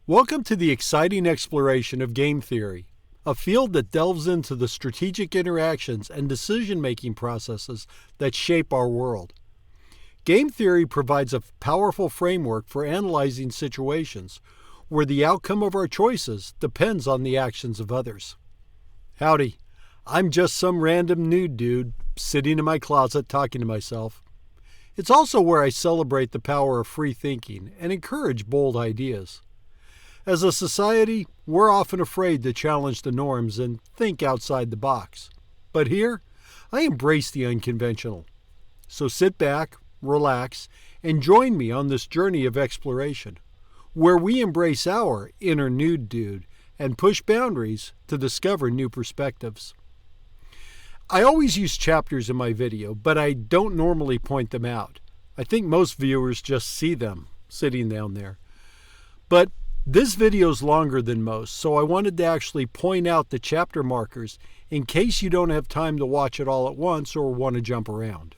Welcome to the exciting exploration of game theory, a field that delves into the strategic interactions and decision-making processes that shape our world. Game theory provides a powerful framework for analyzing situations where the outcome of our choices depends on the actions of others. Howdy, I'm just some random nude dude sitting in my closet talking to myself. It's also where I celebrate the power of free thinking and encourage bold ideas. As a society, we're often afraid to challenge the norms and think outside the box. But here, I embrace the unconventional. So sit back, relax, and join me on this journey of exploration, where we embrace our inner nude dude and push boundaries to discover new perspectives. I always use chapters in my video, but I don't normally point them out. I think most viewers just see them sitting down there. But this video is longer than most, so I wanted to actually point out the chapter markers in case you don't have time to watch it all at once or want to jump around.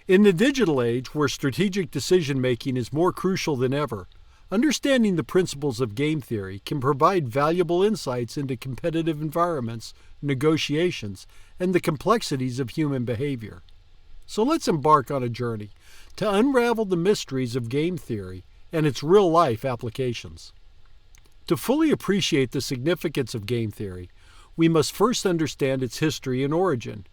In the digital age, where strategic decision-making is more crucial than ever, understanding the principles of game theory can provide valuable insights into competitive environments, negotiations, and the complexities of human behavior. So let's embark on a journey to unravel the mysteries of game theory and its real-life applications. To fully appreciate the significance of game theory, we must first understand its history and origin.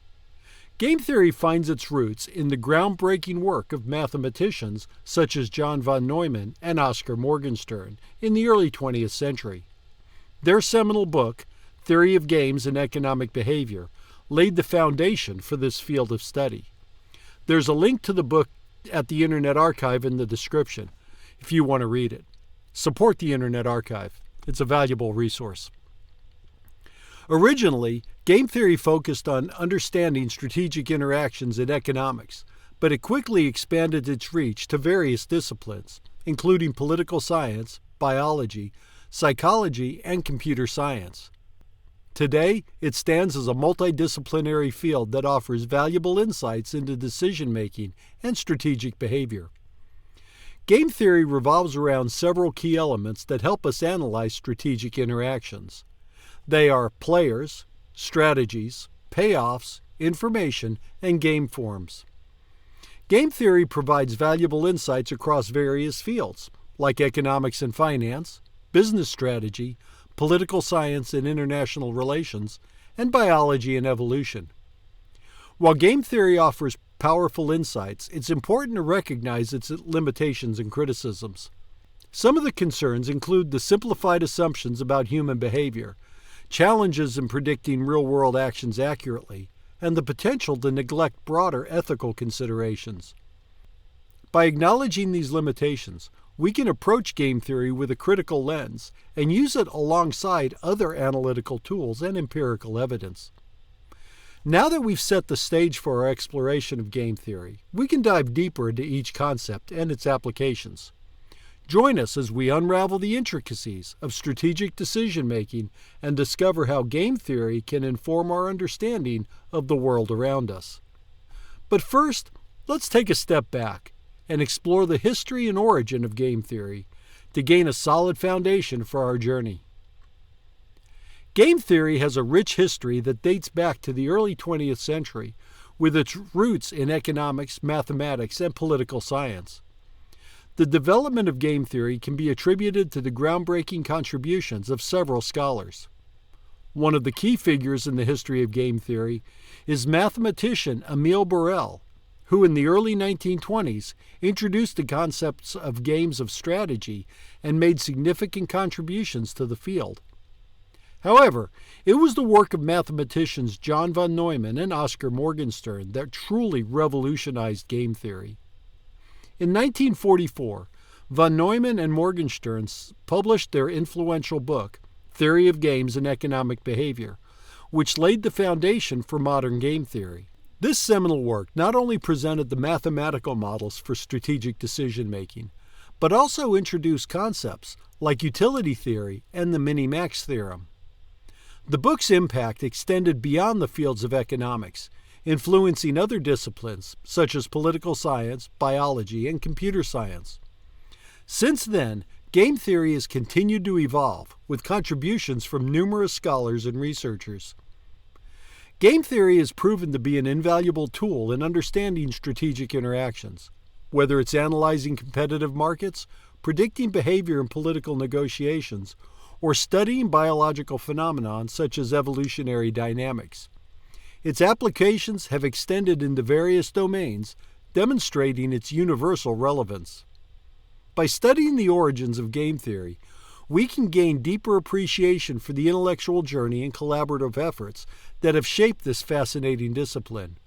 Game theory finds its roots in the groundbreaking work of mathematicians such as John von Neumann and Oscar Morgenstern in the early 20th century. Their seminal book, Theory of Games and Economic Behavior, laid the foundation for this field of study. There's a link to the book at the Internet Archive in the description if you want to read it. Support the Internet Archive. It's a valuable resource. Originally, game theory focused on understanding strategic interactions in economics, but it quickly expanded its reach to various disciplines, including political science, biology, psychology, and computer science. Today, it stands as a multidisciplinary field that offers valuable insights into decision-making and strategic behavior. Game theory revolves around several key elements that help us analyze strategic interactions. They are players, strategies, payoffs, information, and game forms. Game theory provides valuable insights across various fields, like economics and finance, business strategy, political science and international relations, and biology and evolution. While game theory offers powerful insights, it's important to recognize its limitations and criticisms. Some of the concerns include the simplified assumptions about human behavior, challenges in predicting real-world actions accurately, and the potential to neglect broader ethical considerations. By acknowledging these limitations, we can approach game theory with a critical lens and use it alongside other analytical tools and empirical evidence. Now that we've set the stage for our exploration of game theory, we can dive deeper into each concept and its applications. Join us as we unravel the intricacies of strategic decision-making and discover how game theory can inform our understanding of the world around us. But first, let's take a step back and explore the history and origin of game theory to gain a solid foundation for our journey. Game theory has a rich history that dates back to the early 20th century, with its roots in economics, mathematics, and political science. The development of game theory can be attributed to the groundbreaking contributions of several scholars. One of the key figures in the history of game theory is mathematician Emile Borel, who in the early 1920s introduced the concepts of games of strategy and made significant contributions to the field. However, it was the work of mathematicians John von Neumann and Oscar Morgenstern that truly revolutionized game theory. In 1944, von Neumann and Morgenstern published their influential book, Theory of Games and Economic Behavior, which laid the foundation for modern game theory. This seminal work not only presented the mathematical models for strategic decision-making, but also introduced concepts like utility theory and the minimax theorem. The book's impact extended beyond the fields of economics, influencing other disciplines such as political science, biology, and computer science. Since then, Game theory has continued to evolve, with contributions from numerous scholars and researchers. Game theory has proven to be an invaluable tool in understanding strategic interactions, whether it's analyzing competitive markets, predicting behavior in political negotiations, or studying biological phenomena such as evolutionary dynamics. Its applications have extended into various domains, demonstrating its universal relevance. By studying the origins of game theory, we can gain deeper appreciation for the intellectual journey and collaborative efforts that have shaped this fascinating discipline.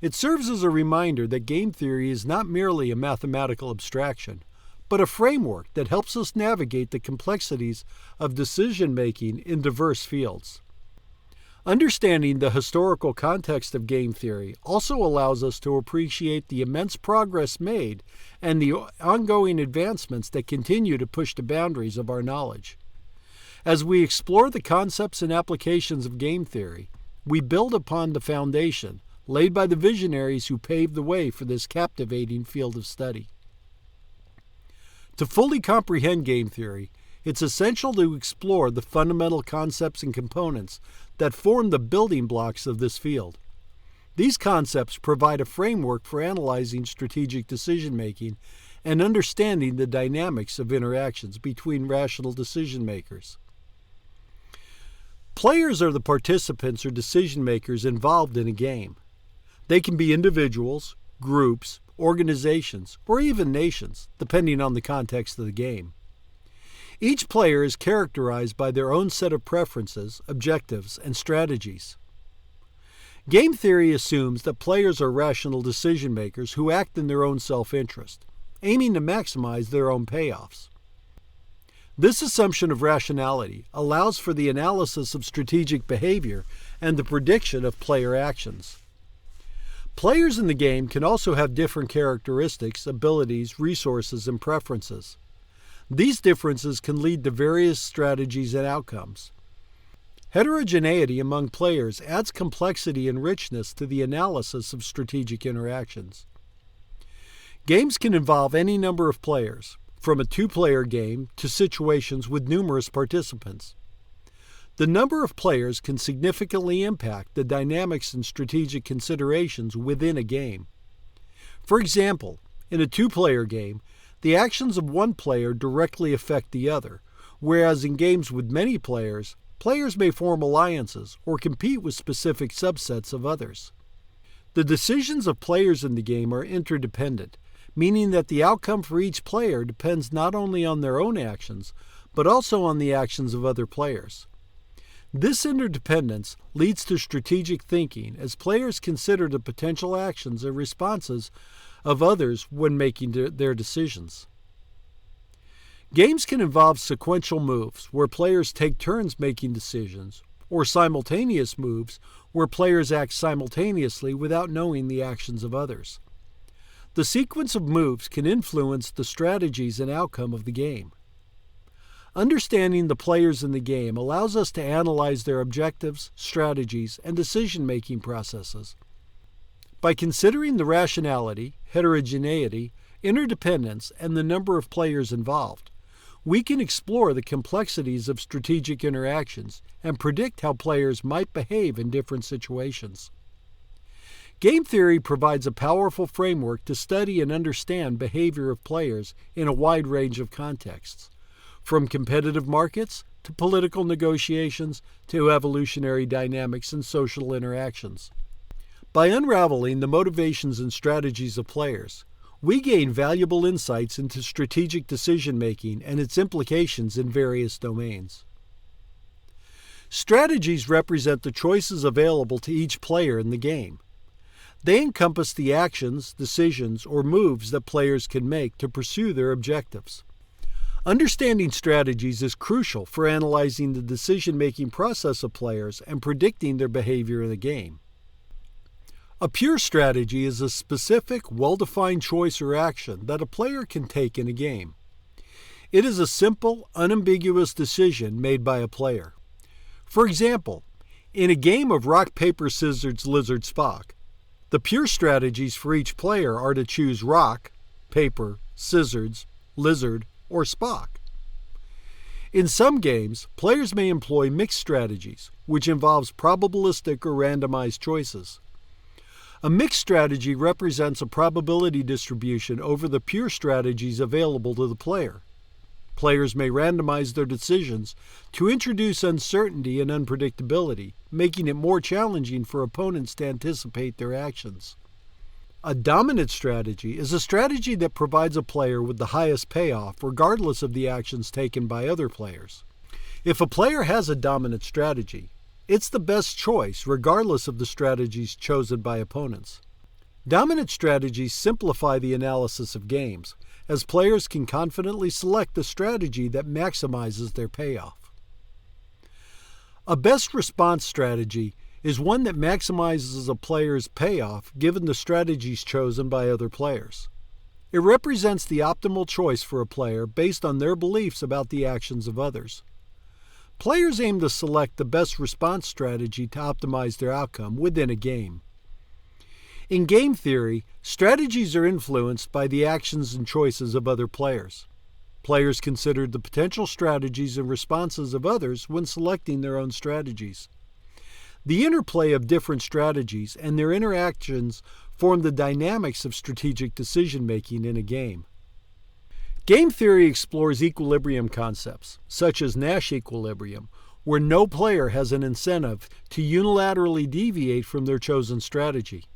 It serves as a reminder that game theory is not merely a mathematical abstraction, but a framework that helps us navigate the complexities of decision-making in diverse fields. Understanding the historical context of game theory also allows us to appreciate the immense progress made and the ongoing advancements that continue to push the boundaries of our knowledge. As we explore the concepts and applications of game theory, we build upon the foundation laid by the visionaries who paved the way for this captivating field of study. To fully comprehend game theory, it's essential to explore the fundamental concepts and components that form the building blocks of this field. These concepts provide a framework for analyzing strategic decision-making and understanding the dynamics of interactions between rational decision-makers. Players are the participants or decision-makers involved in a game. They can be individuals, groups, organizations, or even nations, depending on the context of the game. Each player is characterized by their own set of preferences, objectives, and strategies. Game theory assumes that players are rational decision-makers who act in their own self-interest, aiming to maximize their own payoffs. This assumption of rationality allows for the analysis of strategic behavior and the prediction of player actions. Players in the game can also have different characteristics, abilities, resources, and preferences. These differences can lead to various strategies and outcomes. Heterogeneity among players adds complexity and richness to the analysis of strategic interactions. Games can involve any number of players, from a two-player game to situations with numerous participants. The number of players can significantly impact the dynamics and strategic considerations within a game. For example, in a two-player game, the actions of one player directly affect the other, whereas in games with many players, players may form alliances or compete with specific subsets of others. The decisions of players in the game are interdependent, meaning that the outcome for each player depends not only on their own actions, but also on the actions of other players. This interdependence leads to strategic thinking as players consider the potential actions and responses of others when making their decisions. Games can involve sequential moves where players take turns making decisions, or simultaneous moves where players act simultaneously without knowing the actions of others. The sequence of moves can influence the strategies and outcome of the game. Understanding the players in the game allows us to analyze their objectives, strategies, and decision-making processes. By considering the rationality, heterogeneity, interdependence, and the number of players involved, we can explore the complexities of strategic interactions and predict how players might behave in different situations. Game theory provides a powerful framework to study and understand behavior of players in a wide range of contexts, from competitive markets to political negotiations to evolutionary dynamics and social interactions. By unraveling the motivations and strategies of players, we gain valuable insights into strategic decision-making and its implications in various domains. Strategies represent the choices available to each player in the game. They encompass the actions, decisions, or moves that players can make to pursue their objectives. Understanding strategies is crucial for analyzing the decision-making process of players and predicting their behavior in the game. A pure strategy is a specific, well-defined choice or action that a player can take in a game. It is a simple, unambiguous decision made by a player. For example, in a game of rock, paper, scissors, lizard, Spock, the pure strategies for each player are to choose rock, paper, scissors, lizard, or Spock. In some games, players may employ mixed strategies, which involves probabilistic or randomized choices. A mixed strategy represents a probability distribution over the pure strategies available to the player. Players may randomize their decisions to introduce uncertainty and unpredictability, making it more challenging for opponents to anticipate their actions. A dominant strategy is a strategy that provides a player with the highest payoff regardless of the actions taken by other players. If a player has a dominant strategy, it's the best choice regardless of the strategies chosen by opponents. Dominant strategies simplify the analysis of games, as players can confidently select the strategy that maximizes their payoff. A best response strategy is one that maximizes a player's payoff given the strategies chosen by other players. It represents the optimal choice for a player based on their beliefs about the actions of others. Players aim to select the best response strategy to optimize their outcome within a game. In game theory, strategies are influenced by the actions and choices of other players. Players consider the potential strategies and responses of others when selecting their own strategies. The interplay of different strategies and their interactions form the dynamics of strategic decision-making in a game. Game theory explores equilibrium concepts, such as Nash equilibrium, where no player has an incentive to unilaterally deviate from their chosen strategy.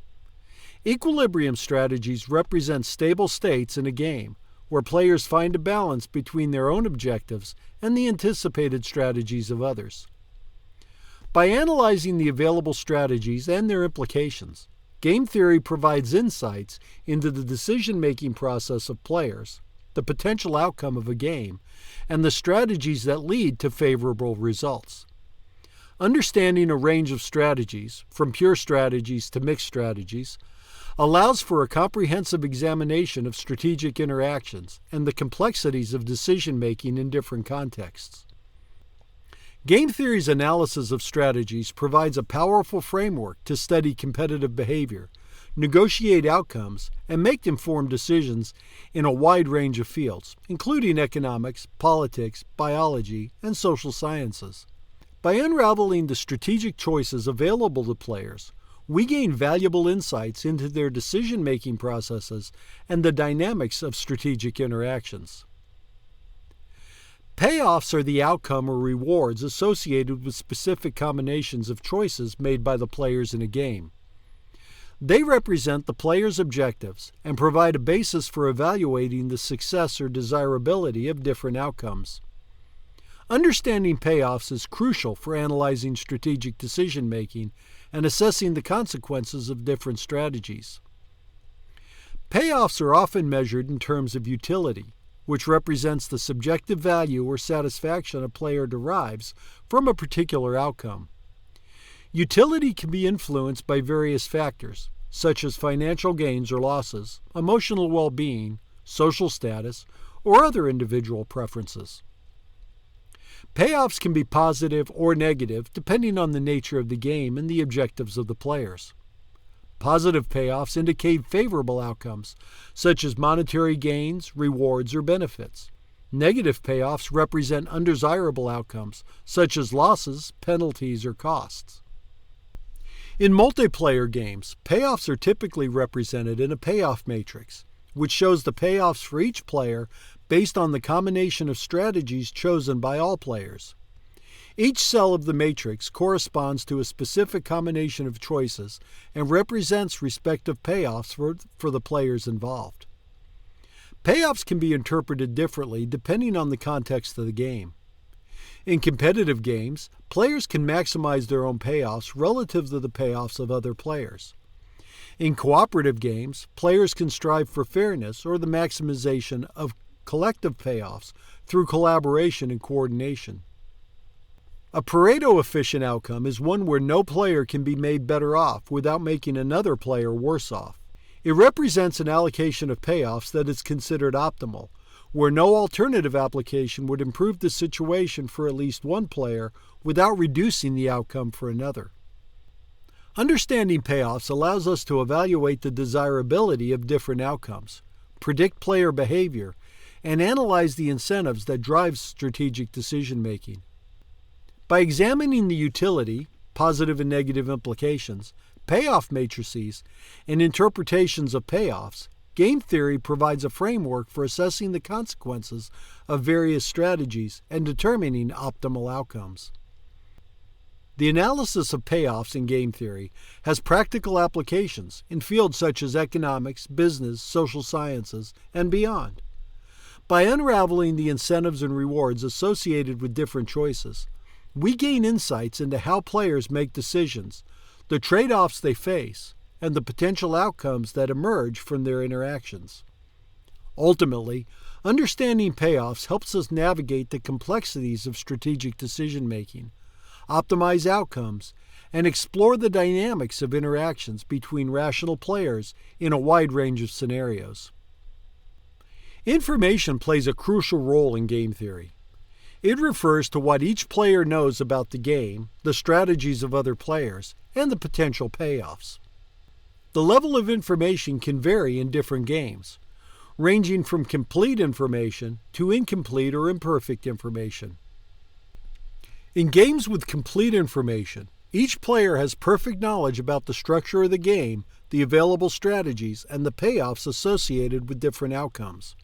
Equilibrium strategies represent stable states in a game, where players find a balance between their own objectives and the anticipated strategies of others. By analyzing the available strategies and their implications, game theory provides insights into the decision-making process of players, the potential outcome of a game, and the strategies that lead to favorable results. Understanding a range of strategies, from pure strategies to mixed strategies, allows for a comprehensive examination of strategic interactions and the complexities of decision-making in different contexts. Game theory's analysis of strategies provides a powerful framework to study competitive behavior, negotiate outcomes, and make informed decisions in a wide range of fields, including economics, politics, biology, and social sciences. By unraveling the strategic choices available to players, we gain valuable insights into their decision-making processes and the dynamics of strategic interactions. Payoffs are the outcome or rewards associated with specific combinations of choices made by the players in a game. They represent the player's objectives and provide a basis for evaluating the success or desirability of different outcomes. Understanding payoffs is crucial for analyzing strategic decision-making and assessing the consequences of different strategies. Payoffs are often measured in terms of utility, which represents the subjective value or satisfaction a player derives from a particular outcome. Utility can be influenced by various factors, such as financial gains or losses, emotional well-being, social status, or other individual preferences. Payoffs can be positive or negative depending on the nature of the game and the objectives of the players. Positive payoffs indicate favorable outcomes, such as monetary gains, rewards, or benefits. Negative payoffs represent undesirable outcomes, such as losses, penalties, or costs. In multiplayer games, payoffs are typically represented in a payoff matrix, which shows the payoffs for each player based on the combination of strategies chosen by all players. Each cell of the matrix corresponds to a specific combination of choices and represents respective payoffs for the players involved. Payoffs can be interpreted differently depending on the context of the game. In competitive games, players can maximize their own payoffs relative to the payoffs of other players. In cooperative games, players can strive for fairness or the maximization of collective payoffs through collaboration and coordination. A Pareto-efficient outcome is one where no player can be made better off without making another player worse off. It represents an allocation of payoffs that is considered optimal, where no alternative application would improve the situation for at least one player without reducing the outcome for another. Understanding payoffs allows us to evaluate the desirability of different outcomes, predict player behavior, and analyze the incentives that drive strategic decision-making. By examining the utility, positive and negative implications, payoff matrices, and interpretations of payoffs, game theory provides a framework for assessing the consequences of various strategies and determining optimal outcomes. The analysis of payoffs in game theory has practical applications in fields such as economics, business, social sciences, and beyond. By unraveling the incentives and rewards associated with different choices, we gain insights into how players make decisions, the trade-offs they face, and the potential outcomes that emerge from their interactions. Ultimately, understanding payoffs helps us navigate the complexities of strategic decision-making, optimize outcomes, and explore the dynamics of interactions between rational players in a wide range of scenarios. Information plays a crucial role in game theory. It refers to what each player knows about the game, the strategies of other players, and the potential payoffs. The level of information can vary in different games, ranging from complete information to incomplete or imperfect information. In games with complete information, each player has perfect knowledge about the structure of the game, the available strategies, and the payoffs associated with different outcomes.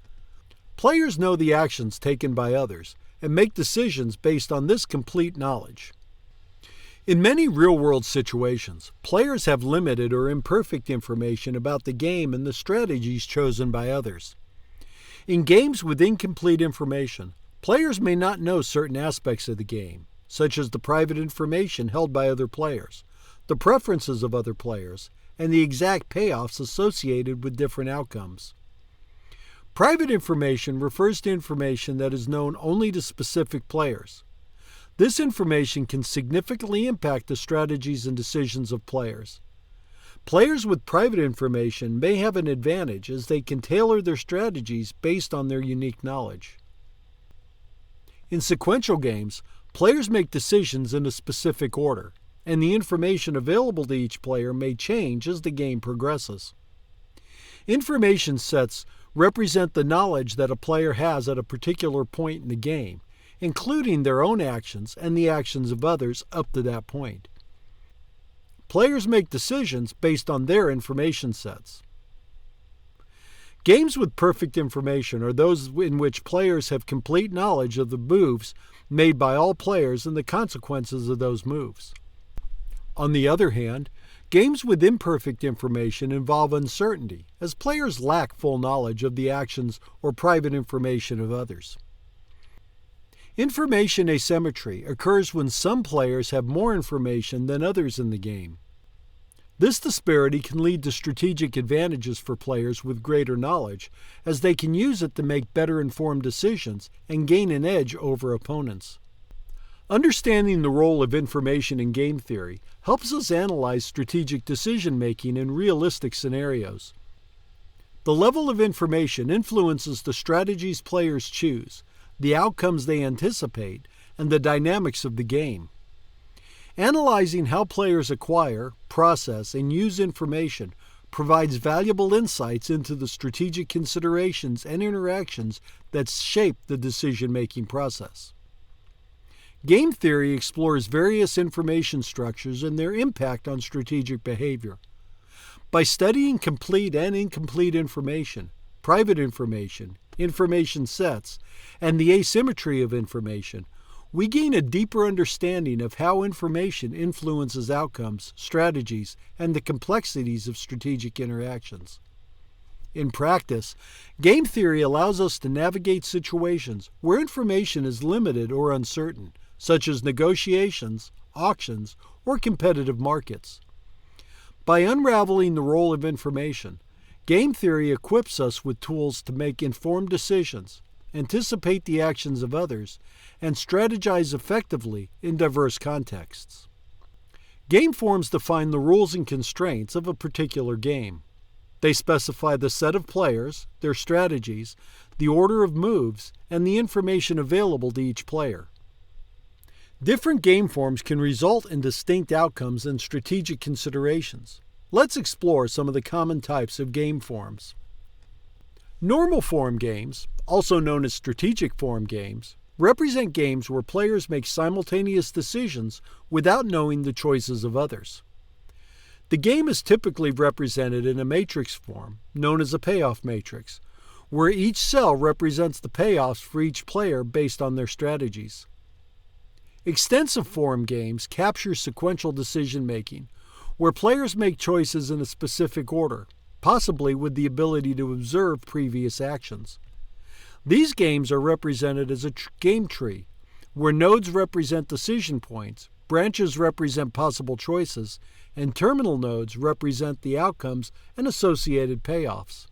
Players know the actions taken by others and make decisions based on this complete knowledge. In many real-world situations, players have limited or imperfect information about the game and the strategies chosen by others. In games with incomplete information, players may not know certain aspects of the game, such as the private information held by other players, the preferences of other players, and the exact payoffs associated with different outcomes. Private information refers to information that is known only to specific players. This information can significantly impact the strategies and decisions of players. Players with private information may have an advantage as they can tailor their strategies based on their unique knowledge. In sequential games, players make decisions in a specific order, and the information available to each player may change as the game progresses. Information sets represent the knowledge that a player has at a particular point in the game, including their own actions and the actions of others up to that point. Players make decisions based on their information sets. Games with perfect information are those in which players have complete knowledge of the moves made by all players and the consequences of those moves. On the other hand, games with imperfect information involve uncertainty, as players lack full knowledge of the actions or private information of others. Information asymmetry occurs when some players have more information than others in the game. This disparity can lead to strategic advantages for players with greater knowledge, as they can use it to make better informed decisions and gain an edge over opponents. Understanding the role of information in game theory helps us analyze strategic decision-making in realistic scenarios. The level of information influences the strategies players choose, the outcomes they anticipate, and the dynamics of the game. Analyzing how players acquire, process, and use information provides valuable insights into the strategic considerations and interactions that shape the decision-making process. Game theory explores various information structures and their impact on strategic behavior. By studying complete and incomplete information, private information, information sets, and the asymmetry of information, we gain a deeper understanding of how information influences outcomes, strategies, and the complexities of strategic interactions. In practice, game theory allows us to navigate situations where information is limited or uncertain, such as negotiations, auctions, or competitive markets. By unraveling the role of information, game theory equips us with tools to make informed decisions, anticipate the actions of others, and strategize effectively in diverse contexts. Game forms define the rules and constraints of a particular game. They specify the set of players, their strategies, the order of moves, and the information available to each player. Different game forms can result in distinct outcomes and strategic considerations. Let's explore some of the common types of game forms. Normal form games, also known as strategic form games, represent games where players make simultaneous decisions without knowing the choices of others. The game is typically represented in a matrix form, known as a payoff matrix, where each cell represents the payoffs for each player based on their strategies. Extensive form games capture sequential decision-making, where players make choices in a specific order, possibly with the ability to observe previous actions. These games are represented as a game tree, where nodes represent decision points, branches represent possible choices, and terminal nodes represent the outcomes and associated payoffs.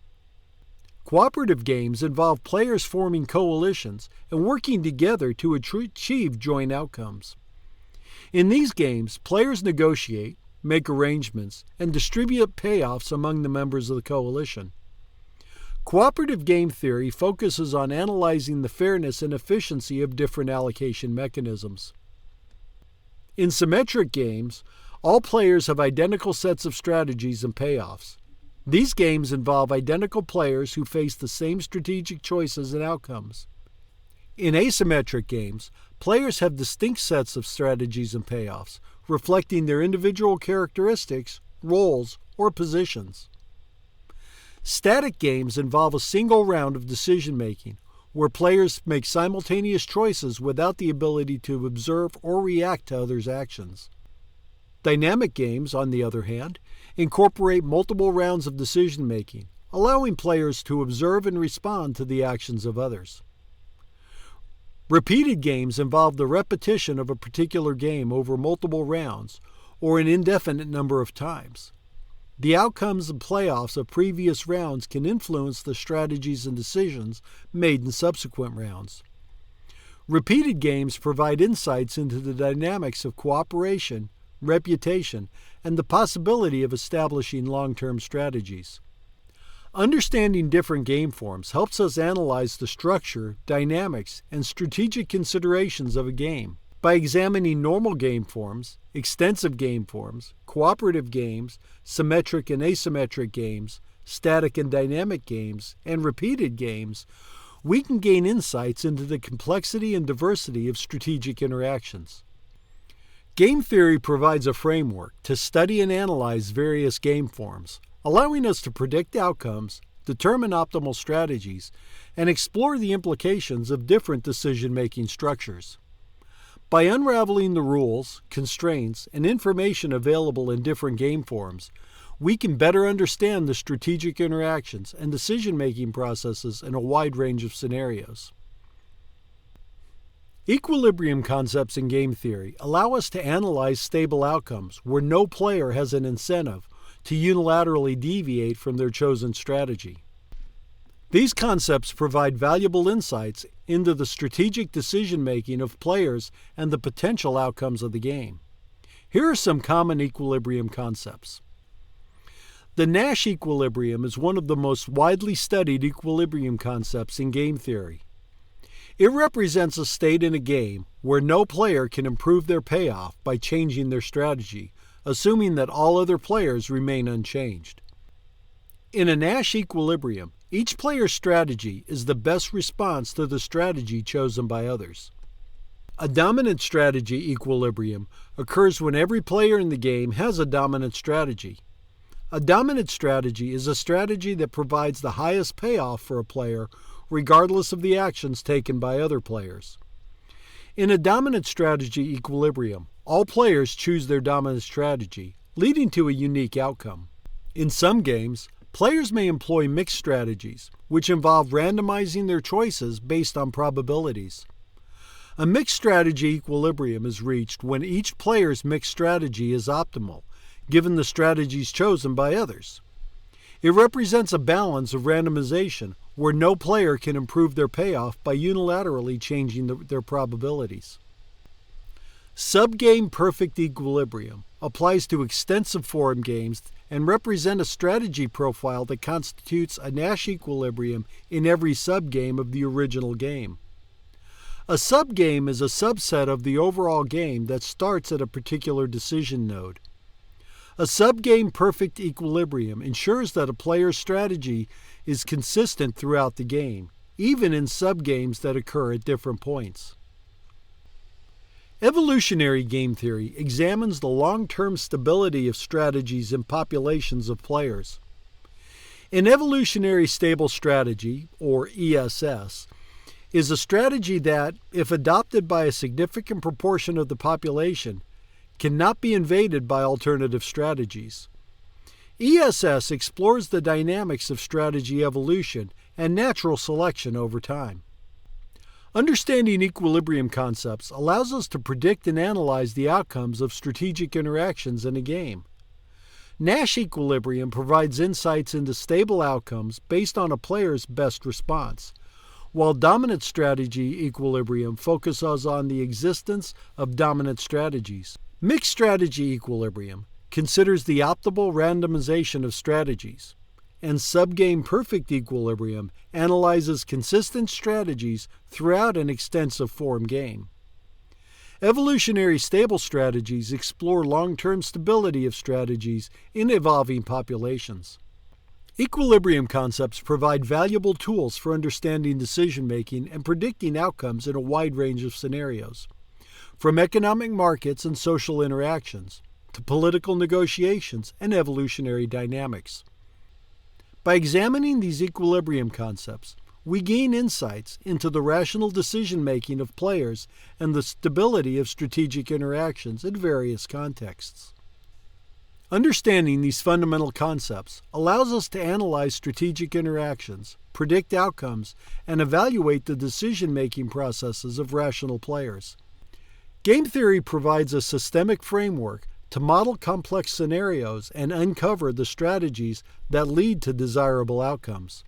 Cooperative games involve players forming coalitions and working together to achieve joint outcomes. In these games, players negotiate, make arrangements, and distribute payoffs among the members of the coalition. Cooperative game theory focuses on analyzing the fairness and efficiency of different allocation mechanisms. In symmetric games, all players have identical sets of strategies and payoffs. These games involve identical players who face the same strategic choices and outcomes. In asymmetric games, players have distinct sets of strategies and payoffs, reflecting their individual characteristics, roles, or positions. Static games involve a single round of decision-making, where players make simultaneous choices without the ability to observe or react to others' actions. Dynamic games, on the other hand, incorporate multiple rounds of decision-making, allowing players to observe and respond to the actions of others. Repeated games involve the repetition of a particular game over multiple rounds or an indefinite number of times. The outcomes and playoffs of previous rounds can influence the strategies and decisions made in subsequent rounds. Repeated games provide insights into the dynamics of cooperation, reputation, and the possibility of establishing long-term strategies. Understanding different game forms helps us analyze the structure, dynamics, and strategic considerations of a game. By examining normal game forms, extensive game forms, cooperative games, symmetric and asymmetric games, static and dynamic games, and repeated games, we can gain insights into the complexity and diversity of strategic interactions. Game theory provides a framework to study and analyze various game forms, allowing us to predict outcomes, determine optimal strategies, and explore the implications of different decision-making structures. By unraveling the rules, constraints, and information available in different game forms, we can better understand the strategic interactions and decision-making processes in a wide range of scenarios. Equilibrium concepts in game theory allow us to analyze stable outcomes where no player has an incentive to unilaterally deviate from their chosen strategy. These concepts provide valuable insights into the strategic decision-making of players and the potential outcomes of the game. Here are some common equilibrium concepts. The Nash equilibrium is one of the most widely studied equilibrium concepts in game theory. It represents a state in a game where no player can improve their payoff by changing their strategy, assuming that all other players remain unchanged. In a Nash equilibrium, each player's strategy is the best response to the strategy chosen by others. A dominant strategy equilibrium occurs when every player in the game has a dominant strategy. A dominant strategy is a strategy that provides the highest payoff for a player regardless of the actions taken by other players. In a dominant strategy equilibrium, all players choose their dominant strategy, leading to a unique outcome. In some games, players may employ mixed strategies, which involve randomizing their choices based on probabilities. A mixed strategy equilibrium is reached when each player's mixed strategy is optimal, given the strategies chosen by others. It represents a balance of randomization where no player can improve their payoff by unilaterally changing their probabilities. Subgame perfect equilibrium applies to extensive form games and represent a strategy profile that constitutes a Nash equilibrium in every subgame of the original game. A subgame is a subset of the overall game that starts at a particular decision node. A subgame perfect equilibrium ensures that a player's strategy is consistent throughout the game, even in subgames that occur at different points. Evolutionary game theory examines the long-term stability of strategies in populations of players. An evolutionary stable strategy, or ESS, is a strategy that, if adopted by a significant proportion of the population, cannot be invaded by alternative strategies. ESS explores the dynamics of strategy evolution and natural selection over time. Understanding equilibrium concepts allows us to predict and analyze the outcomes of strategic interactions in a game. Nash equilibrium provides insights into stable outcomes based on a player's best response, while dominant strategy equilibrium focuses on the existence of dominant strategies. Mixed strategy equilibrium considers the optimal randomization of strategies, and subgame perfect equilibrium analyzes consistent strategies throughout an extensive form game. Evolutionary stable strategies explore long-term stability of strategies in evolving populations. Equilibrium concepts provide valuable tools for understanding decision-making and predicting outcomes in a wide range of scenarios, from economic markets and social interactions to political negotiations and evolutionary dynamics. By examining these equilibrium concepts, we gain insights into the rational decision-making of players and the stability of strategic interactions in various contexts. Understanding these fundamental concepts allows us to analyze strategic interactions, predict outcomes, and evaluate the decision-making processes of rational players. Game theory provides a systemic framework to model complex scenarios and uncover the strategies that lead to desirable outcomes.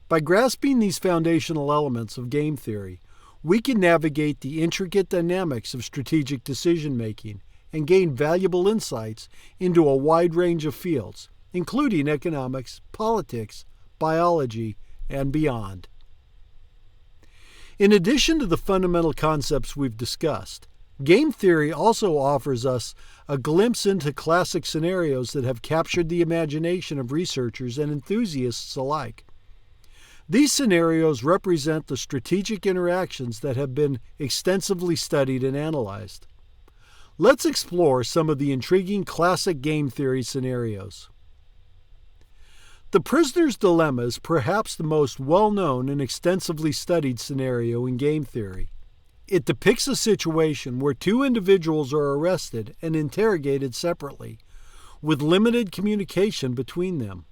By grasping these foundational elements of game theory, we can navigate the intricate dynamics of strategic decision-making and gain valuable insights into a wide range of fields, including economics, politics, biology, and beyond. In addition to the fundamental concepts we've discussed, game theory also offers us a glimpse into classic scenarios that have captured the imagination of researchers and enthusiasts alike. These scenarios represent the strategic interactions that have been extensively studied and analyzed. Let's explore some of the intriguing classic game theory scenarios. The prisoner's dilemma is perhaps the most well-known and extensively studied scenario in game theory. It depicts a situation where two individuals are arrested and interrogated separately, with limited communication between them.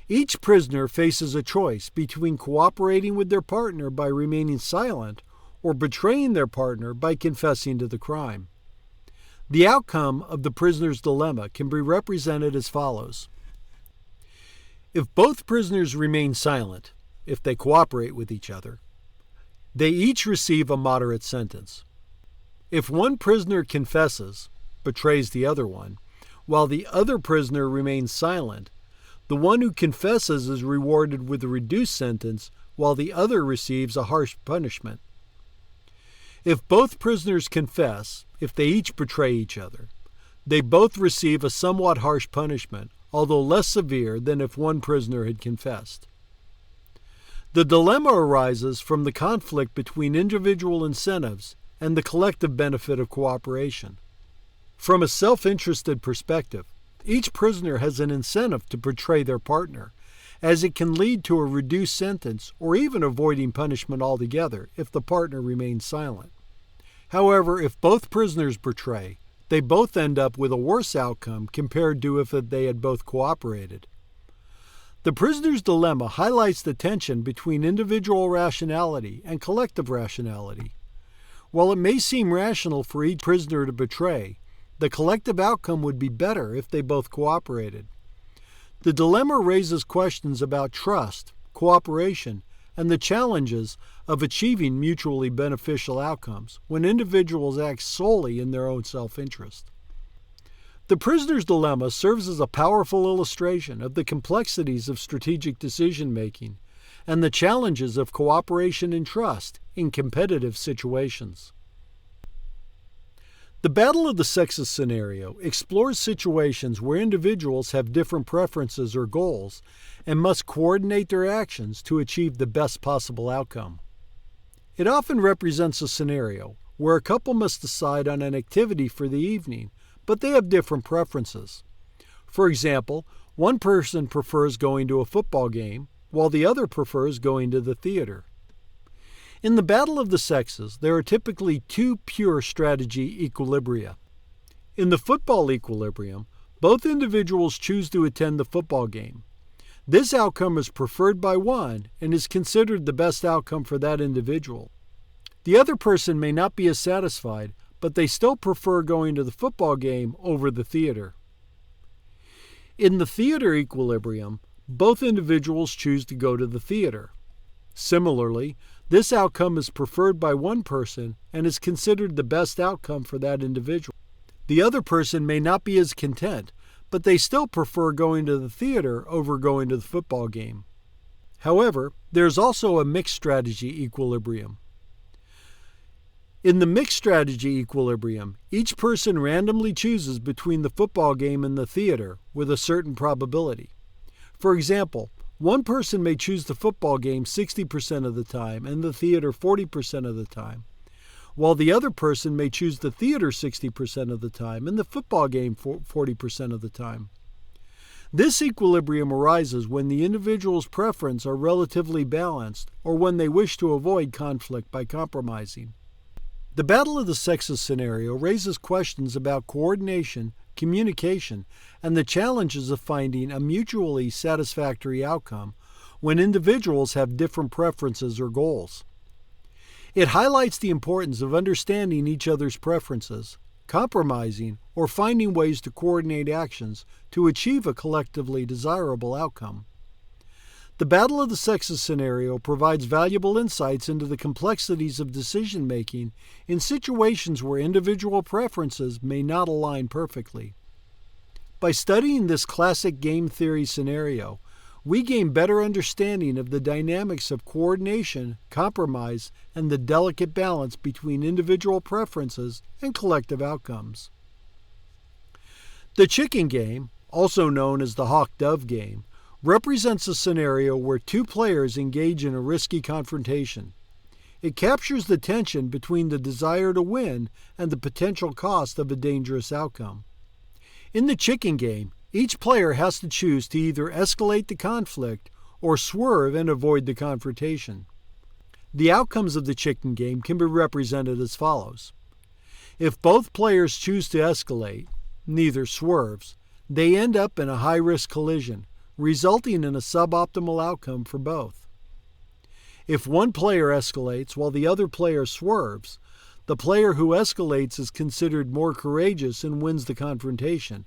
Each prisoner faces a choice between cooperating with their partner by remaining silent or betraying their partner by confessing to the crime. The outcome of the prisoner's dilemma can be represented as follows. If both prisoners remain silent, if they cooperate with each other, they each receive a moderate sentence. If one prisoner confesses, betrays the other one, while the other prisoner remains silent, the one who confesses is rewarded with a reduced sentence, while the other receives a harsh punishment. If both prisoners confess, if they each betray each other, they both receive a somewhat harsh punishment, although less severe than if one prisoner had confessed. The dilemma arises from the conflict between individual incentives and the collective benefit of cooperation. From a self-interested perspective, each prisoner has an incentive to betray their partner, as it can lead to a reduced sentence or even avoiding punishment altogether if the partner remains silent. However, if both prisoners betray, they both end up with a worse outcome compared to if they had both cooperated. The prisoner's dilemma highlights the tension between individual rationality and collective rationality. While it may seem rational for each prisoner to betray, the collective outcome would be better if they both cooperated. The dilemma raises questions about trust, cooperation, and the challenges of achieving mutually beneficial outcomes when individuals act solely in their own self-interest. The prisoner's dilemma serves as a powerful illustration of the complexities of strategic decision-making and the challenges of cooperation and trust in competitive situations. The battle of the sexes scenario explores situations where individuals have different preferences or goals and must coordinate their actions to achieve the best possible outcome. It often represents a scenario where a couple must decide on an activity for the evening, but they have different preferences. For example, one person prefers going to a football game, while the other prefers going to the theater. In the battle of the sexes, there are typically two pure strategy equilibria. In the football equilibrium, both individuals choose to attend the football game. This outcome is preferred by one and is considered the best outcome for that individual. The other person may not be as satisfied, but they still prefer going to the football game over the theater. In the theater equilibrium, both individuals choose to go to the theater. Similarly, this outcome is preferred by one person and is considered the best outcome for that individual. The other person may not be as content, but they still prefer going to the theater over going to the football game. However, there's also a mixed strategy equilibrium. In the mixed strategy equilibrium, each person randomly chooses between the football game and the theater with a certain probability. For example, one person may choose the football game 60% of the time and the theater 40% of the time, while the other person may choose the theater 60% of the time and the football game 40% of the time. This equilibrium arises when the individual's preferences are relatively balanced or when they wish to avoid conflict by compromising. The battle of the sexes scenario raises questions about coordination, communication, and the challenges of finding a mutually satisfactory outcome when individuals have different preferences or goals. It highlights the importance of understanding each other's preferences, compromising, or finding ways to coordinate actions to achieve a collectively desirable outcome. The battle of the sexes scenario provides valuable insights into the complexities of decision-making in situations where individual preferences may not align perfectly. By studying this classic game theory scenario, we gain better understanding of the dynamics of coordination, compromise, and the delicate balance between individual preferences and collective outcomes. The chicken game, also known as the hawk-dove game, represents a scenario where two players engage in a risky confrontation. It captures the tension between the desire to win and the potential cost of a dangerous outcome. In the chicken game, each player has to choose to either escalate the conflict or swerve and avoid the confrontation. The outcomes of the chicken game can be represented as follows. If both players choose to escalate, neither swerves, they end up in a high-risk collision, resulting in a suboptimal outcome for both. If one player escalates while the other player swerves, the player who escalates is considered more courageous and wins the confrontation,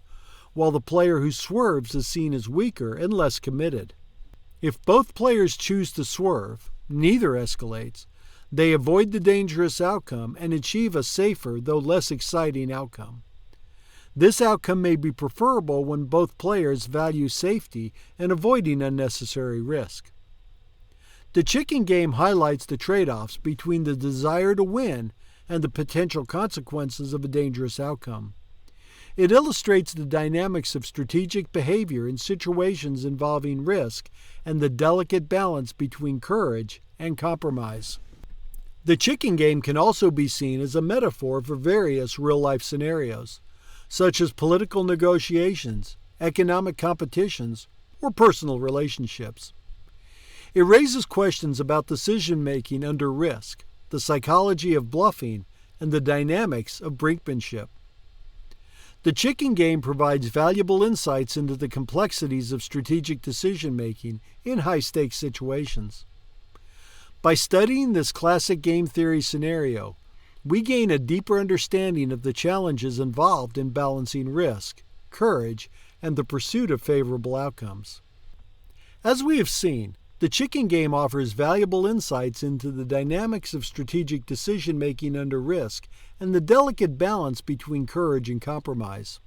while the player who swerves is seen as weaker and less committed. If both players choose to swerve, neither escalates, they avoid the dangerous outcome and achieve a safer, though less exciting outcome. This outcome may be preferable when both players value safety and avoiding unnecessary risk. The chicken game highlights the trade-offs between the desire to win and the potential consequences of a dangerous outcome. It illustrates the dynamics of strategic behavior in situations involving risk and the delicate balance between courage and compromise. The chicken game can also be seen as a metaphor for various real-life scenarios, such as political negotiations, economic competitions, or personal relationships. It raises questions about decision-making under risk, the psychology of bluffing, and the dynamics of brinkmanship. The chicken game provides valuable insights into the complexities of strategic decision-making in high-stakes situations. By studying this classic game theory scenario, we gain a deeper understanding of the challenges involved in balancing risk, courage, and the pursuit of favorable outcomes. As we have seen, the chicken game offers valuable insights into the dynamics of strategic decision-making under risk and the delicate balance between courage and compromise.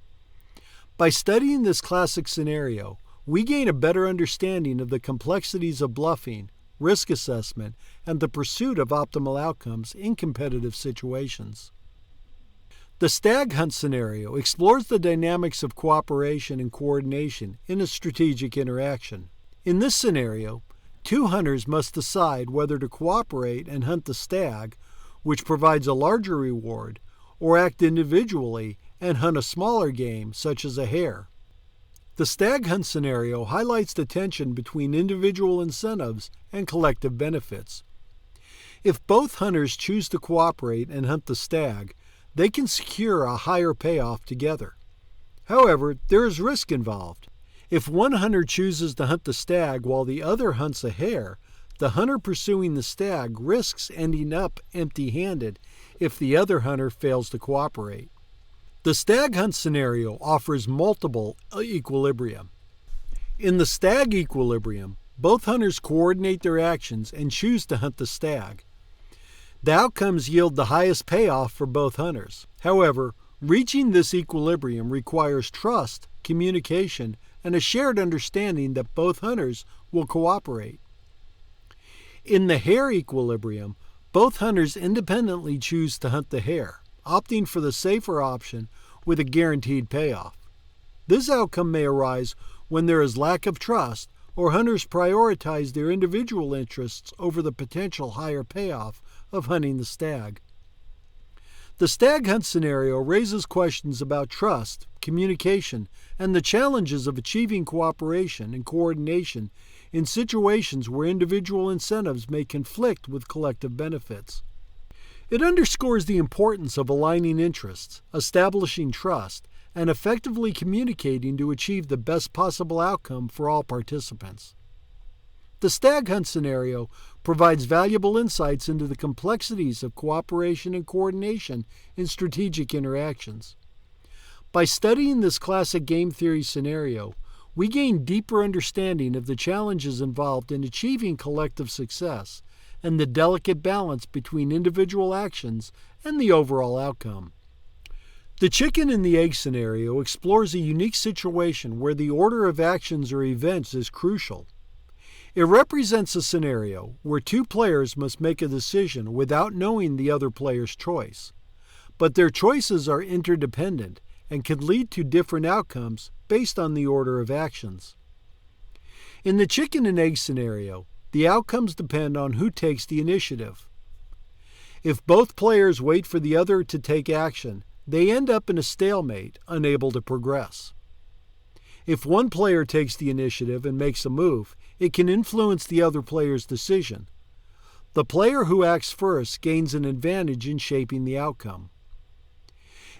By studying this classic scenario, we gain a better understanding of the complexities of bluffing, risk assessment, and the pursuit of optimal outcomes in competitive situations. The stag hunt scenario explores the dynamics of cooperation and coordination in a strategic interaction. In this scenario, two hunters must decide whether to cooperate and hunt the stag, which provides a larger reward, or act individually and hunt a smaller game, such as a hare. The stag hunt scenario highlights the tension between individual incentives and collective benefits. If both hunters choose to cooperate and hunt the stag, they can secure a higher payoff together. However, there is risk involved. If one hunter chooses to hunt the stag while the other hunts a hare, the hunter pursuing the stag risks ending up empty-handed if the other hunter fails to cooperate. The stag hunt scenario offers multiple equilibrium. In the stag equilibrium, both hunters coordinate their actions and choose to hunt the stag. The outcomes yield the highest payoff for both hunters. However, reaching this equilibrium requires trust, communication, and a shared understanding that both hunters will cooperate. In the hare equilibrium, both hunters independently choose to hunt the hare, opting for the safer option with a guaranteed payoff. This outcome may arise when there is lack of trust or hunters prioritize their individual interests over the potential higher payoff of hunting the stag. The stag hunt scenario raises questions about trust, communication, and the challenges of achieving cooperation and coordination in situations where individual incentives may conflict with collective benefits. It underscores the importance of aligning interests, establishing trust, and effectively communicating to achieve the best possible outcome for all participants. The stag hunt scenario provides valuable insights into the complexities of cooperation and coordination in strategic interactions. By studying this classic game theory scenario, we gain deeper understanding of the challenges involved in achieving collective success and the delicate balance between individual actions and the overall outcome. The chicken and the egg scenario explores a unique situation where the order of actions or events is crucial. It represents a scenario where two players must make a decision without knowing the other player's choice, but their choices are interdependent and can lead to different outcomes based on the order of actions. In the chicken and egg scenario, the outcomes depend on who takes the initiative. If both players wait for the other to take action, they end up in a stalemate, unable to progress. If one player takes the initiative and makes a move, it can influence the other player's decision. The player who acts first gains an advantage in shaping the outcome.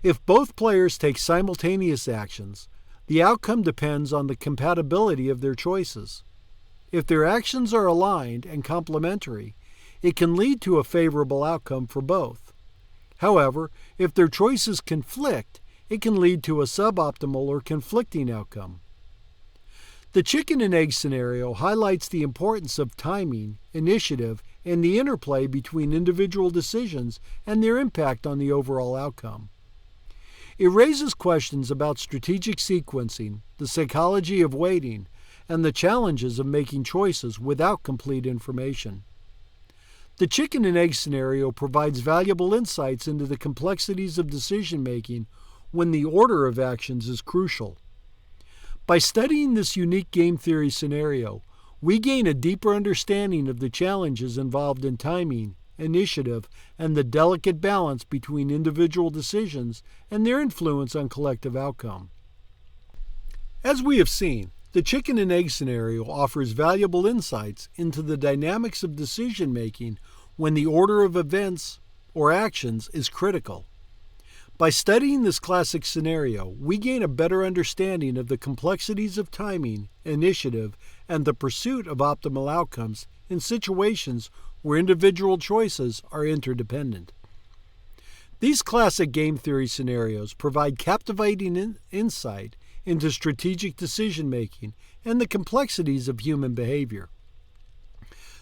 If both players take simultaneous actions, the outcome depends on the compatibility of their choices. If their actions are aligned and complementary, it can lead to a favorable outcome for both. However, if their choices conflict, it can lead to a suboptimal or conflicting outcome. The chicken and egg scenario highlights the importance of timing, initiative, and the interplay between individual decisions and their impact on the overall outcome. It raises questions about strategic sequencing, the psychology of waiting, and the challenges of making choices without complete information. The chicken and egg scenario provides valuable insights into the complexities of decision-making when the order of actions is crucial. By studying this unique game theory scenario, we gain a deeper understanding of the challenges involved in timing, initiative, and the delicate balance between individual decisions and their influence on collective outcome. As we have seen, the chicken and egg scenario offers valuable insights into the dynamics of decision-making when the order of events or actions is critical. By studying this classic scenario, we gain a better understanding of the complexities of timing, initiative, and the pursuit of optimal outcomes in situations where individual choices are interdependent. These classic game theory scenarios provide captivating insight into strategic decision-making and the complexities of human behavior.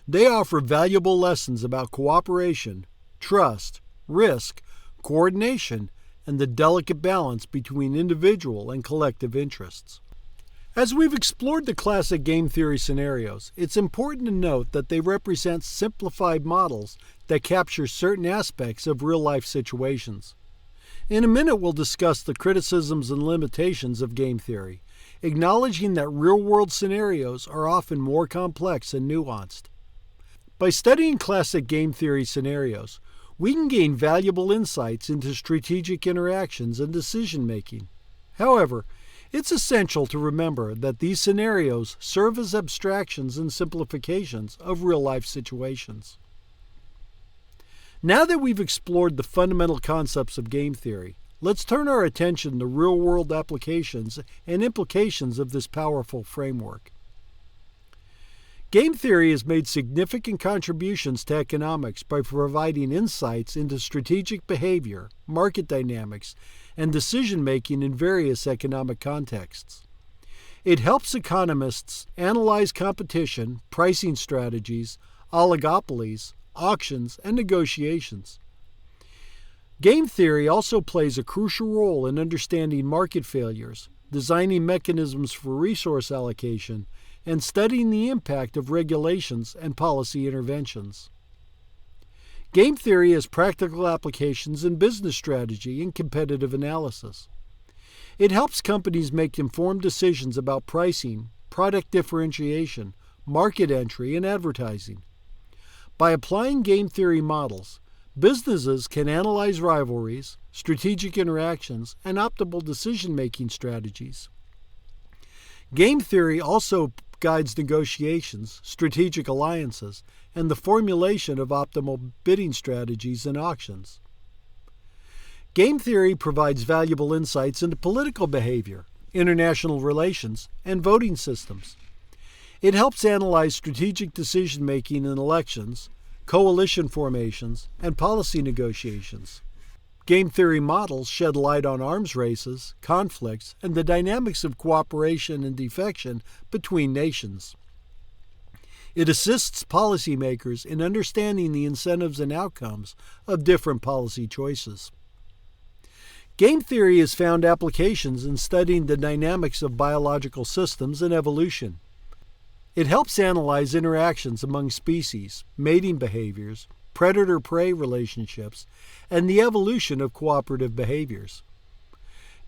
They offer valuable lessons about cooperation, trust, risk, coordination, and the delicate balance between individual and collective interests. As we've explored the classic game theory scenarios, it's important to note that they represent simplified models that capture certain aspects of real-life situations. In a minute, we'll discuss the criticisms and limitations of game theory, acknowledging that real-world scenarios are often more complex and nuanced. By studying classic game theory scenarios, we can gain valuable insights into strategic interactions and decision-making. However, it's essential to remember that these scenarios serve as abstractions and simplifications of real-life situations. Now that we've explored the fundamental concepts of game theory, let's turn our attention to real-world applications and implications of this powerful framework. Game theory has made significant contributions to economics by providing insights into strategic behavior, market dynamics, and decision-making in various economic contexts. It helps economists analyze competition, pricing strategies, oligopolies, auctions, and negotiations. Game theory also plays a crucial role in understanding market failures, designing mechanisms for resource allocation, and studying the impact of regulations and policy interventions. Game theory has practical applications in business strategy and competitive analysis. It helps companies make informed decisions about pricing, product differentiation, market entry, and advertising. By applying game theory models, businesses can analyze rivalries, strategic interactions, and optimal decision-making strategies. Game theory also guides negotiations, strategic alliances, and the formulation of optimal bidding strategies in auctions. Game theory provides valuable insights into political behavior, international relations, and voting systems. It helps analyze strategic decision-making in elections, coalition formations, and policy negotiations. Game theory models shed light on arms races, conflicts, and the dynamics of cooperation and defection between nations. It assists policymakers in understanding the incentives and outcomes of different policy choices. Game theory has found applications in studying the dynamics of biological systems and evolution. It helps analyze interactions among species, mating behaviors, predator-prey relationships, and the evolution of cooperative behaviors.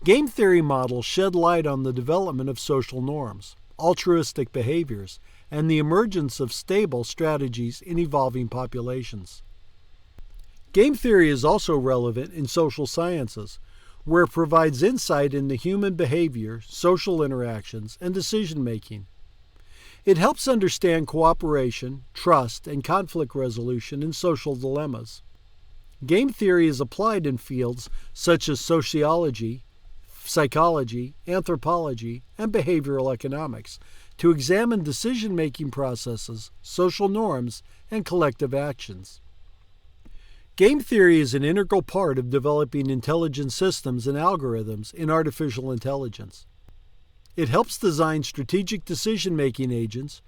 Game theory models shed light on the development of social norms, altruistic behaviors, and the emergence of stable strategies in evolving populations. Game theory is also relevant in social sciences, where it provides insight into human behavior, social interactions, and decision-making. It helps understand cooperation, trust, and conflict resolution in social dilemmas. Game theory is applied in fields such as sociology, psychology, anthropology, and behavioral economics to examine decision-making processes, social norms, and collective actions. Game theory is an integral part of developing intelligent systems and algorithms in artificial intelligence. It helps design strategic decision-making agents,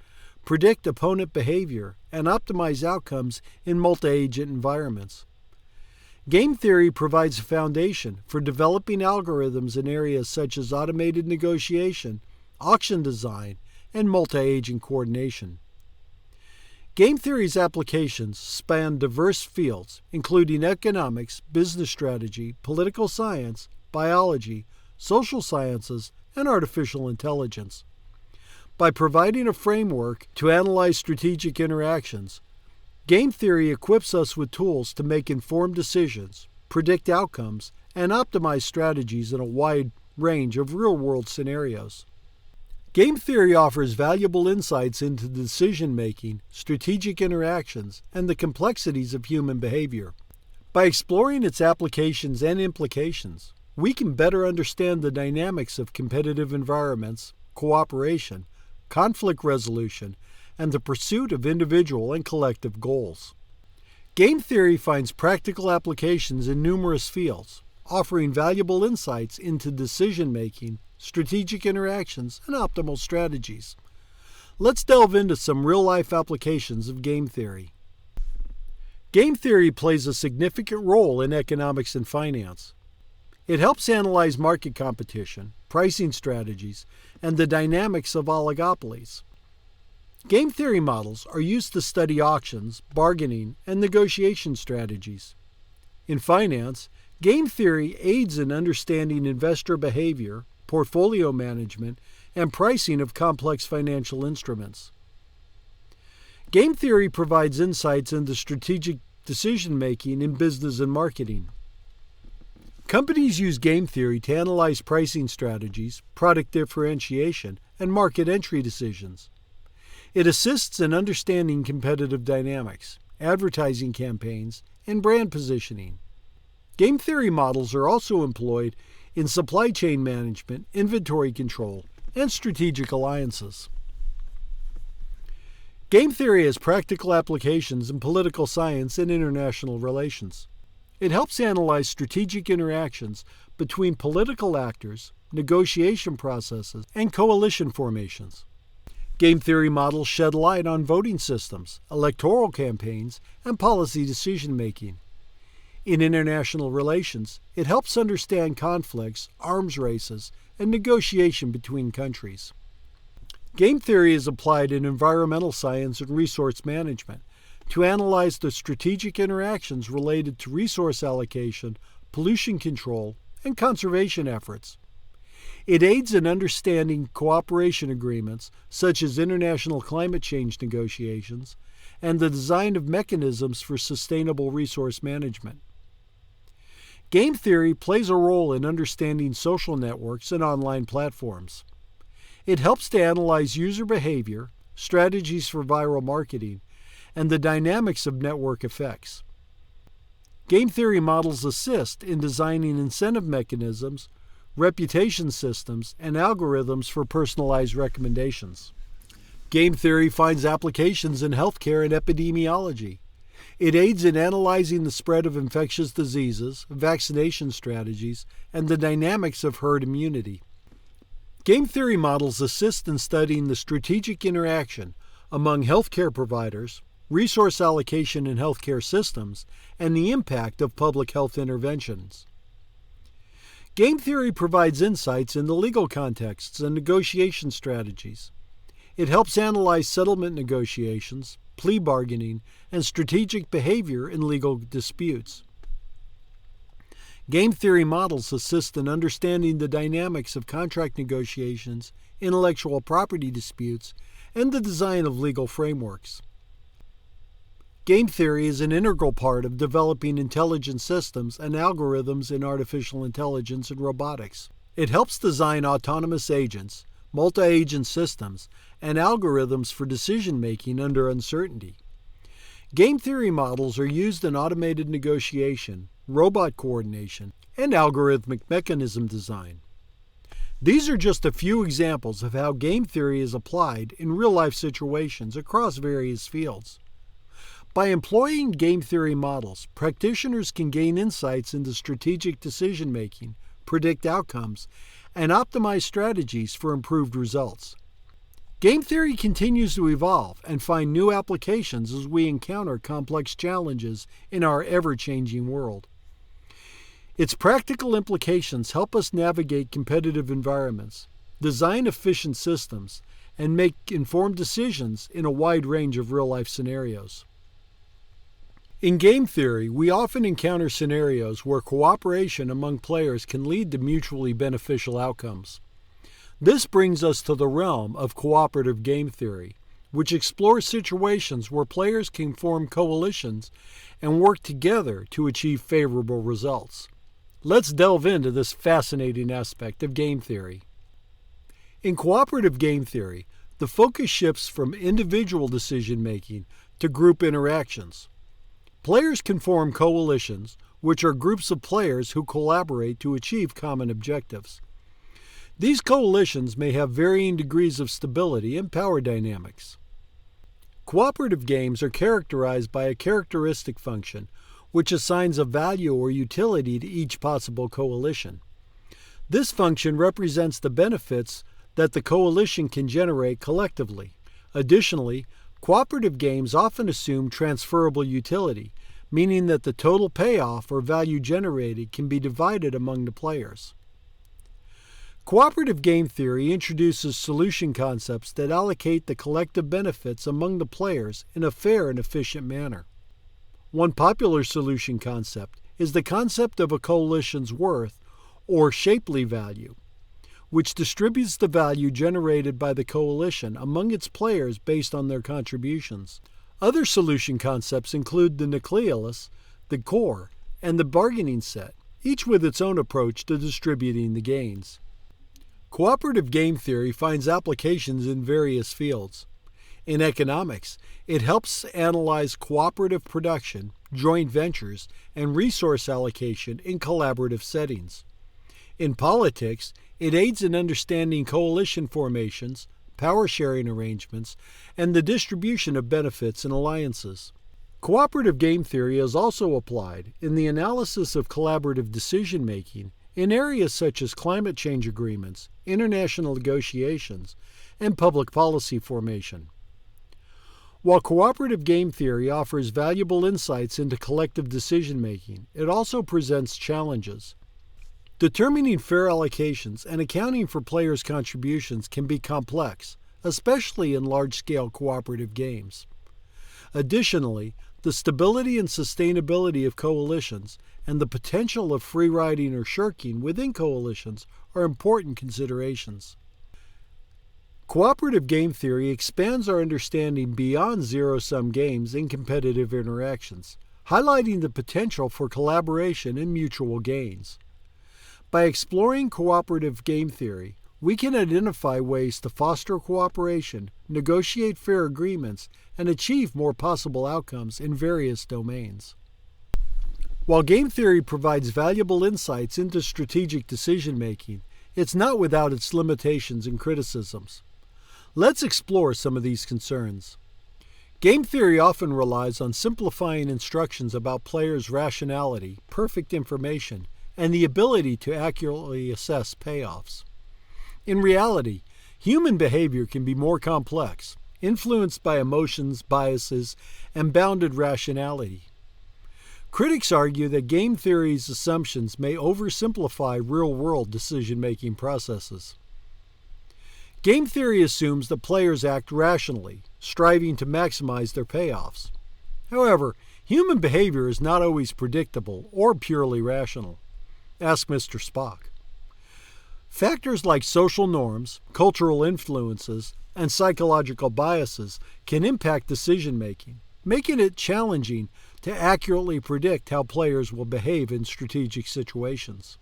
predict opponent behavior, and optimize outcomes in multi-agent environments. Game theory provides a foundation for developing algorithms in areas such as automated negotiation, auction design, and multi-agent coordination. Game theory's applications span diverse fields, including economics, business strategy, political science, biology, social sciences, and artificial intelligence. By providing a framework to analyze strategic interactions, game theory equips us with tools to make informed decisions, predict outcomes, and optimize strategies in a wide range of real-world scenarios. Game theory offers valuable insights into decision-making, strategic interactions, and the complexities of human behavior. By exploring its applications and implications, we can better understand the dynamics of competitive environments, cooperation, conflict resolution, and the pursuit of individual and collective goals. Game theory finds practical applications in numerous fields, offering valuable insights into decision-making, strategic interactions, and optimal strategies. Let's delve into some real-life applications of game theory. Game theory plays a significant role in economics and finance. It helps analyze market competition, pricing strategies, and the dynamics of oligopolies. Game theory models are used to study auctions, bargaining, and negotiation strategies. In finance, Game theory aids in understanding investor behavior, portfolio management, and pricing of complex financial instruments. Game theory provides insights into strategic decision-making in business and marketing. Companies use game theory to analyze pricing strategies, product differentiation, and market entry decisions. It assists in understanding competitive dynamics, advertising campaigns, and brand positioning. Game theory models are also employed in supply chain management, inventory control, and strategic alliances. Game theory has practical applications in political science and international relations. It helps analyze strategic interactions between political actors, negotiation processes, and coalition formations. Game theory models shed light on voting systems, electoral campaigns, and policy decision-making. In international relations, it helps understand conflicts, arms races, and negotiation between countries. Game theory is applied in environmental science and resource management to analyze the strategic interactions related to resource allocation, pollution control, and conservation efforts. It aids in understanding cooperation agreements, such as international climate change negotiations, and the design of mechanisms for sustainable resource management. Game theory plays a role in understanding social networks and online platforms. It helps to analyze user behavior, strategies for viral marketing, and the dynamics of network effects. Game theory models assist in designing incentive mechanisms, reputation systems, and algorithms for personalized recommendations. Game theory finds applications in healthcare and epidemiology. It aids in analyzing the spread of infectious diseases, vaccination strategies, and the dynamics of herd immunity. Game theory models assist in studying the strategic interaction among healthcare providers, resource allocation in healthcare systems, and the impact of public health interventions. Game theory provides insights into legal contexts and negotiation strategies. It helps analyze settlement negotiations, plea bargaining, and strategic behavior in legal disputes. Game theory models assist in understanding the dynamics of contract negotiations, intellectual property disputes, and the design of legal frameworks. Game theory is an integral part of developing intelligent systems and algorithms in artificial intelligence and robotics. It helps design autonomous agents, multi-agent systems, and algorithms for decision-making under uncertainty. Game theory models are used in automated negotiation, robot coordination, and algorithmic mechanism design. These are just a few examples of how game theory is applied in real-life situations across various fields. By employing game theory models, practitioners can gain insights into strategic decision-making, predict outcomes, and optimize strategies for improved results. Game theory continues to evolve and find new applications as we encounter complex challenges in our ever-changing world. Its practical implications help us navigate competitive environments, design efficient systems, and make informed decisions in a wide range of real-life scenarios. In game theory, we often encounter scenarios where cooperation among players can lead to mutually beneficial outcomes. This brings us to the realm of cooperative game theory, which explores situations where players can form coalitions and work together to achieve favorable results. Let's delve into this fascinating aspect of game theory. In cooperative game theory, the focus shifts from individual decision-making to group interactions. Players can form coalitions, which are groups of players who collaborate to achieve common objectives. These coalitions may have varying degrees of stability and power dynamics. Cooperative games are characterized by a characteristic function, which assigns a value or utility to each possible coalition. This function represents the benefits that the coalition can generate collectively. Additionally, cooperative games often assume transferable utility, meaning that the total payoff or value generated can be divided among the players. Cooperative game theory introduces solution concepts that allocate the collective benefits among the players in a fair and efficient manner. One popular solution concept is the concept of a coalition's worth, or Shapley value, which distributes the value generated by the coalition among its players based on their contributions. Other solution concepts include the nucleus, the core, and the bargaining set, each with its own approach to distributing the gains. Cooperative game theory finds applications in various fields. In economics, it helps analyze cooperative production, joint ventures, and resource allocation in collaborative settings. In politics, it aids in understanding coalition formations, power-sharing arrangements, and the distribution of benefits and alliances. Cooperative game theory is also applied in the analysis of collaborative decision-making in areas such as climate change agreements, international negotiations, and public policy formation. While cooperative game theory offers valuable insights into collective decision-making, it also presents challenges. Determining fair allocations and accounting for players' contributions can be complex, especially in large-scale cooperative games. Additionally, the stability and sustainability of coalitions and the potential of free riding or shirking within coalitions are important considerations. Cooperative game theory expands our understanding beyond zero-sum games and competitive interactions, highlighting the potential for collaboration and mutual gains. By exploring cooperative game theory, we can identify ways to foster cooperation, negotiate fair agreements, and achieve more possible outcomes in various domains. While game theory provides valuable insights into strategic decision-making, it's not without its limitations and criticisms. Let's explore some of these concerns. Game theory often relies on simplifying instructions about players' rationality, perfect information, and the ability to accurately assess payoffs. In reality, human behavior can be more complex, influenced by emotions, biases, and bounded rationality. Critics argue that game theory's assumptions may oversimplify real-world decision-making processes. Game theory assumes that players act rationally, striving to maximize their payoffs. However, human behavior is not always predictable or purely rational. Ask Mr. Spock. Factors like social norms, cultural influences, and psychological biases can impact decision-making, making it challenging to accurately predict how players will behave in strategic situations.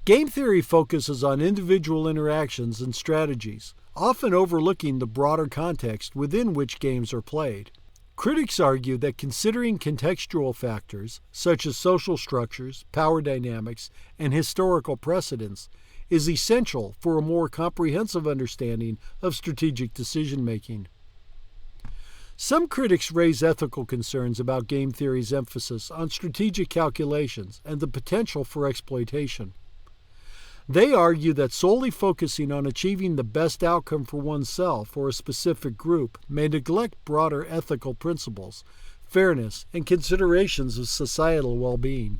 Game theory focuses on individual interactions and strategies, often overlooking the broader context within which games are played. Critics argue that considering contextual factors, such as social structures, power dynamics, and historical precedents, is essential for a more comprehensive understanding of strategic decision-making. Some critics raise ethical concerns about game theory's emphasis on strategic calculations and the potential for exploitation. They argue that solely focusing on achieving the best outcome for oneself or a specific group may neglect broader ethical principles, fairness, and considerations of societal well-being.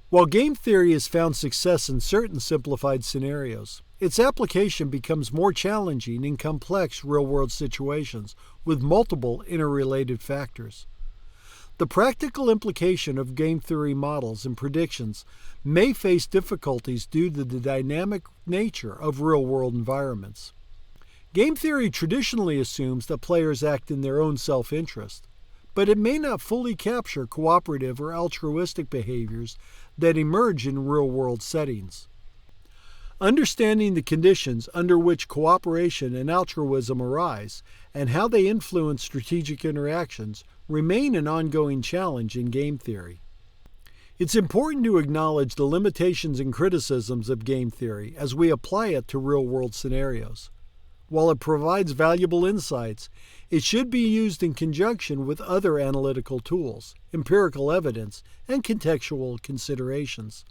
While game theory has found success in certain simplified scenarios, its application becomes more challenging in complex real-world situations with multiple interrelated factors. The practical implication of game theory models and predictions may face difficulties due to the dynamic nature of real-world environments. Game theory traditionally assumes that players act in their own self-interest, but it may not fully capture cooperative or altruistic behaviors that emerge in real-world settings. Understanding the conditions under which cooperation and altruism arise and how they influence strategic interactions remain an ongoing challenge in game theory. It's important to acknowledge the limitations and criticisms of game theory as we apply it to real-world scenarios. While it provides valuable insights, it should be used in conjunction with other analytical tools, empirical evidence, and contextual considerations.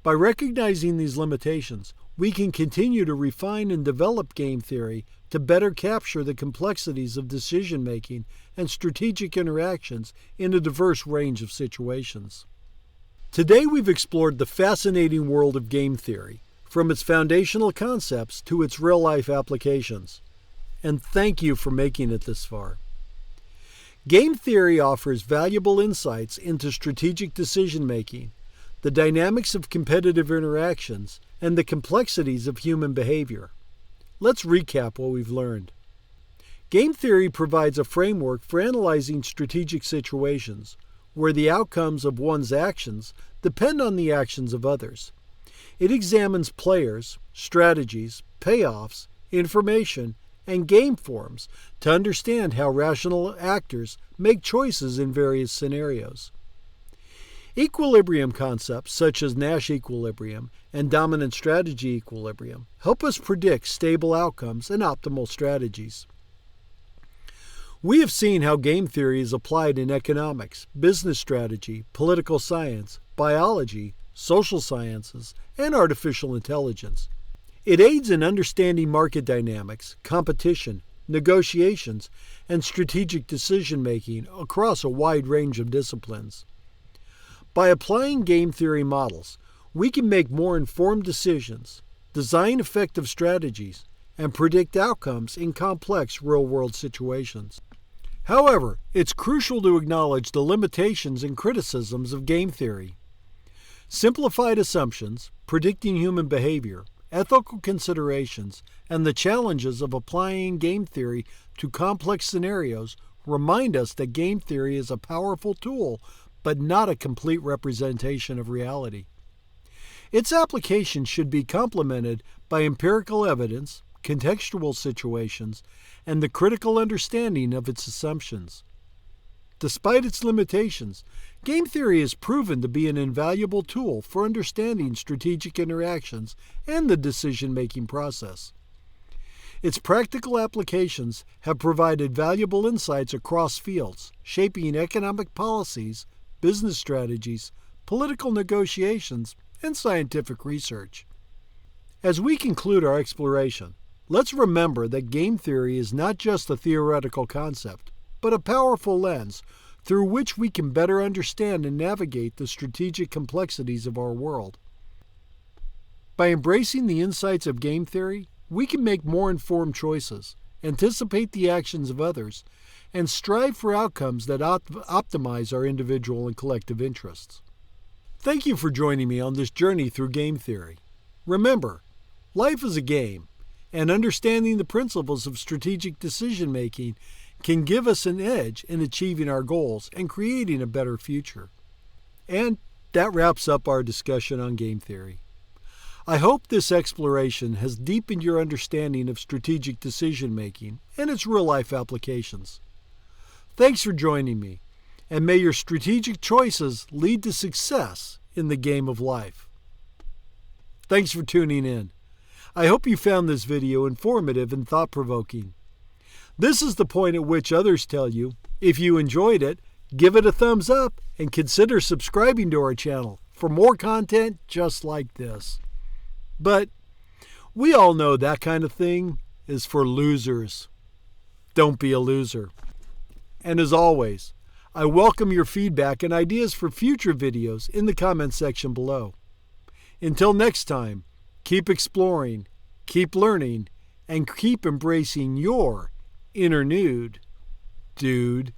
By recognizing these limitations, we can continue to refine and develop game theory to better capture the complexities of decision-making and strategic interactions in a diverse range of situations. Today we've explored the fascinating world of game theory, from its foundational concepts to its real-life applications. And thank you for making it this far. Game theory offers valuable insights into strategic decision-making, the dynamics of competitive interactions, and the complexities of human behavior. Let's recap what we've learned. Game theory provides a framework for analyzing strategic situations, where the outcomes of one's actions depend on the actions of others. It examines players, strategies, payoffs, information, and game forms to understand how rational actors make choices in various scenarios. Equilibrium concepts such as Nash equilibrium and dominant strategy equilibrium help us predict stable outcomes and optimal strategies. We have seen how game theory is applied in economics, business strategy, political science, biology, social sciences, and artificial intelligence. It aids in understanding market dynamics, competition, negotiations, and strategic decision-making across a wide range of disciplines. By applying game theory models, we can make more informed decisions, design effective strategies, and predict outcomes in complex real-world situations. However, it's crucial to acknowledge the limitations and criticisms of game theory. Simplified assumptions, predicting human behavior, ethical considerations, and the challenges of applying game theory to complex scenarios remind us that game theory is a powerful tool, but not a complete representation of reality. Its application should be complemented by empirical evidence, contextual situations, and the critical understanding of its assumptions. Despite its limitations, game theory has proven to be an invaluable tool for understanding strategic interactions and the decision-making process. Its practical applications have provided valuable insights across fields, shaping economic policies, business strategies, political negotiations, and scientific research. As we conclude our exploration, let's remember that game theory is not just a theoretical concept, but a powerful lens through which we can better understand and navigate the strategic complexities of our world. By embracing the insights of game theory, we can make more informed choices, anticipate the actions of others, and strive for outcomes that optimize our individual and collective interests. Thank you for joining me on this journey through game theory. Remember, life is a game, and understanding the principles of strategic decision-making can give us an edge in achieving our goals and creating a better future. And that wraps up our discussion on game theory. I hope this exploration has deepened your understanding of strategic decision-making and its real-life applications. Thanks for joining me, and may your strategic choices lead to success in the game of life. Thanks for tuning in. I hope you found this video informative and thought-provoking. This is the point at which others tell you, if you enjoyed it, give it a thumbs up and consider subscribing to our channel for more content just like this. But we all know that kind of thing is for losers. Don't be a loser. And as always, I welcome your feedback and ideas for future videos in the comments section below. Until next time, keep exploring, keep learning, and keep embracing your inner nude, dude.